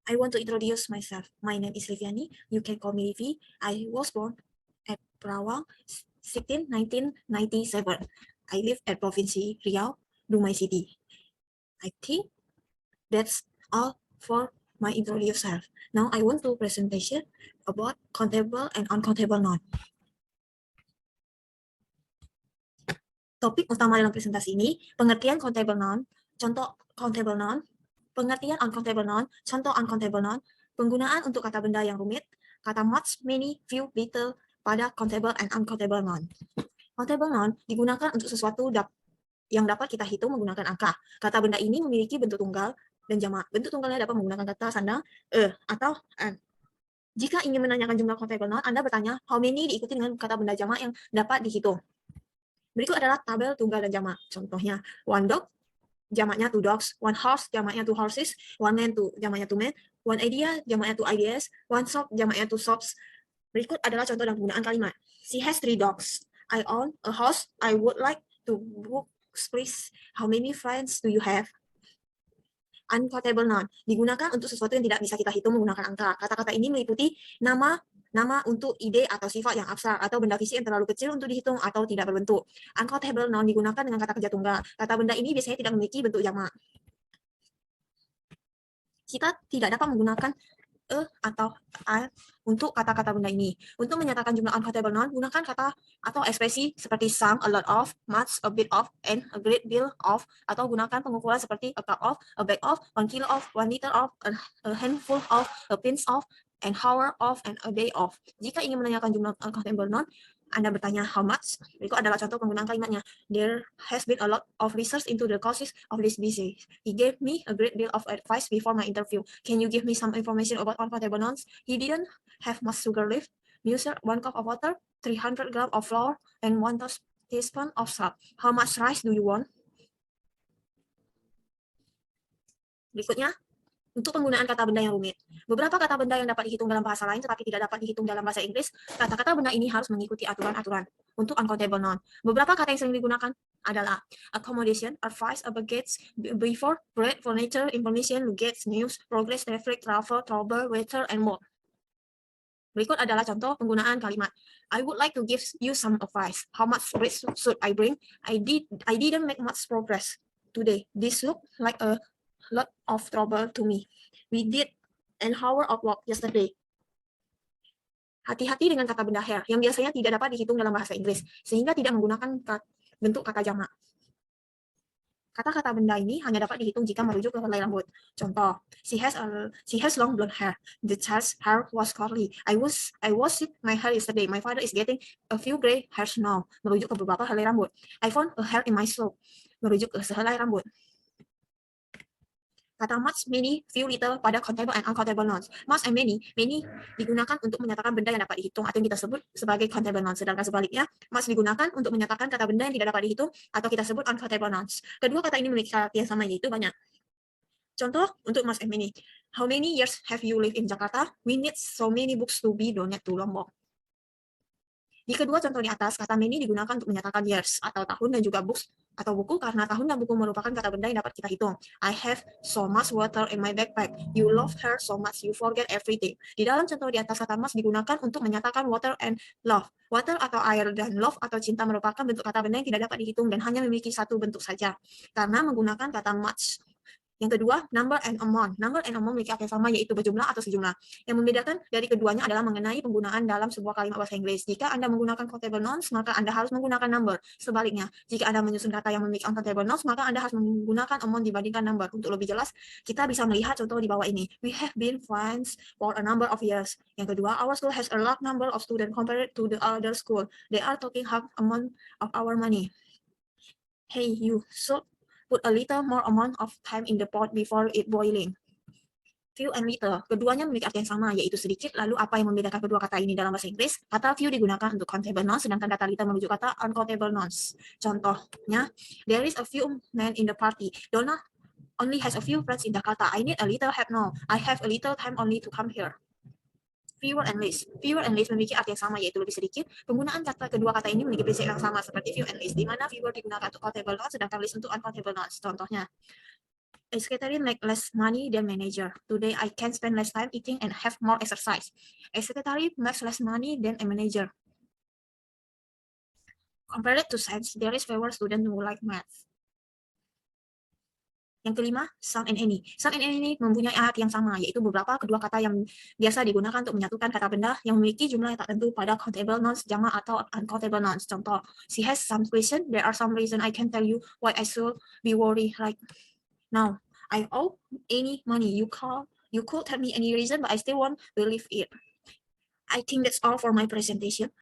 I want to introduce myself. My name is Liviani. You can call me Livi. I was born at Perawang, 1997. I live at Provinsi Riau, Dumai City. I think that's all for my introduce self. Now I want to presentation about countable and uncountable noun. Topik utama dalam presentasi ini, pengertian countable noun, contoh countable noun, pengertian uncountable noun, contoh uncountable noun, penggunaan untuk kata benda yang rumit, kata much, many, few, little pada countable and uncountable noun. Countable noun digunakan untuk sesuatu yang dapat kita hitung menggunakan angka. Kata benda ini memiliki bentuk tunggal dan jamak. Bentuk tunggalnya dapat menggunakan kata sandang, atau an. Jika ingin menanyakan jumlah countable noun, Anda bertanya how many diikuti dengan kata benda jamak yang dapat dihitung. Berikut adalah tabel tunggal dan jamak. Contohnya, one dog, jamaknya two dogs, one horse, jamaknya two horses, one man, jamaknya two men, one idea, jamaknya two ideas, one shop, jamaknya two shops. Berikut adalah contoh dan penggunaan kalimat. She has 3 dogs. I own a house. I would like to book, please. How many friends do you have? Uncountable noun digunakan untuk sesuatu yang tidak bisa kita hitung menggunakan angka. Kata-kata ini meliputi nama untuk ide atau sifat yang abstrak atau benda fisik yang terlalu kecil untuk dihitung atau tidak berbentuk. Uncountable noun digunakan dengan kata kerja tunggal. Kata benda ini biasanya tidak memiliki bentuk jamak. Kita tidak dapat menggunakan atau a untuk kata-kata benda ini. Untuk menyatakan jumlah uncountable noun, gunakan kata atau ekspresi seperti some, a lot of, much, a bit of, and a great deal of, atau gunakan pengukuran seperti a cup of, a bag of, 1 kilo of, 1 liter of, a handful of, a pinch of, an hour of, and a day of. Jika ingin menanyakan jumlah uncountable noun, Anda bertanya how much. Berikut adalah contoh penggunaan kalimatnya. There has been a lot of research into the causes of this disease. He gave me a great deal of advice before my interview. Can you give me some information about uncountable nouns? He didn't have much sugar left. User 1 cup of water, 300 grams of flour, and 1 teaspoon of salt. How much rice do you want? Berikutnya, untuk penggunaan kata benda yang rumit. Beberapa kata benda yang dapat dihitung dalam bahasa lain tetapi tidak dapat dihitung dalam bahasa Inggris, kata-kata benda ini harus mengikuti aturan-aturan. Untuk uncountable noun, beberapa kata yang sering digunakan adalah accommodation, advice, baggage, before, bread, furniture, information, luggage, news, progress, reflect, travel, trouble, weather, and more. Berikut adalah contoh penggunaan kalimat. I would like to give you some advice. How much risk should I bring? I didn't make much progress today. This looked like a lot of trouble to me. We did an hour of work yesterday. Hati-hati dengan kata benda hair yang biasanya tidak dapat dihitung dalam bahasa Inggris, sehingga tidak menggunakan bentuk kata jamak. Kata-kata benda ini hanya dapat dihitung jika merujuk ke helai rambut. Contoh, she has long blonde hair. The child's hair was curly. I washed my hair yesterday. My father is getting a few gray hairs now. Merujuk ke beberapa helai rambut. I found a hair in my sock. Merujuk ke sehelai rambut. Kata much, many, few, little pada countable and uncountable nouns. Much and many digunakan untuk menyatakan benda yang dapat dihitung atau yang kita sebut sebagai countable nouns. Sedangkan sebaliknya, much digunakan untuk menyatakan kata benda yang tidak dapat dihitung atau kita sebut uncountable nouns. Kedua kata ini memiliki arti yang sama, yaitu banyak. Contoh untuk much and many. How many years have you lived in Jakarta? We need so many books to be donated to Lombok. Di kedua contoh di atas, kata many digunakan untuk menyatakan years atau tahun dan juga books atau buku karena tahun dan buku merupakan kata benda yang dapat kita hitung. I have so much water in my backpack. You love her so much you forget everything. Di dalam contoh di atas, kata much digunakan untuk menyatakan water and love. Water atau air dan love atau cinta merupakan bentuk kata benda yang tidak dapat dihitung dan hanya memiliki satu bentuk saja karena menggunakan kata much. Yang kedua, number and amount. Number and amount memiliki arti yang sama, yaitu berjumlah atau sejumlah. Yang membedakan dari keduanya adalah mengenai penggunaan dalam sebuah kalimat bahasa Inggris. Jika Anda menggunakan countable nouns, maka Anda harus menggunakan number. Sebaliknya, jika Anda menyusun kata yang memiliki uncountable nouns, maka Anda harus menggunakan amount dibandingkan number. Untuk lebih jelas, kita bisa melihat contoh di bawah ini. We have been friends for a number of years. Yang kedua, our school has a large number of students compared to the other school. They are taking half amount of our money. Hey, you should put a little more amount of time in the pot before it boiling. Few and little, keduanya memiliki arti yang sama, yaitu sedikit. Lalu apa yang membedakan kedua kata ini dalam bahasa Inggris? Kata few digunakan untuk countable nouns, sedangkan kata little merujuk kata uncountable nouns. Contohnya, there is a few men in the party. Donna only has a few friends in Jakarta. I need a little help now. I have a little time only to come here. Fewer and least. Fewer and least memiliki arti yang sama, yaitu lebih sedikit. Penggunaan kedua kata ini memiliki prinsip yang sama seperti few and least, di mana fewer digunakan untuk countable nouns, sedangkan least untuk uncountable nouns. Contohnya, A secretary make less money than manager. Today I can spend less time eating and have more exercise. A secretary makes less money than a manager. Compared to science, there is fewer students who like math. Yang kelima, some and any. Some and any mempunyai arti yang sama, yaitu beberapa kedua kata yang biasa digunakan untuk menyatukan kata benda yang memiliki jumlah yang tak tentu pada countable nouns, jamak atau uncountable nouns. Contoh, she has some question, there are some reason I can tell you why I should be worried like now. I owe any money. You could tell me any reason, but I still won't believe it. I think that's all for my presentation.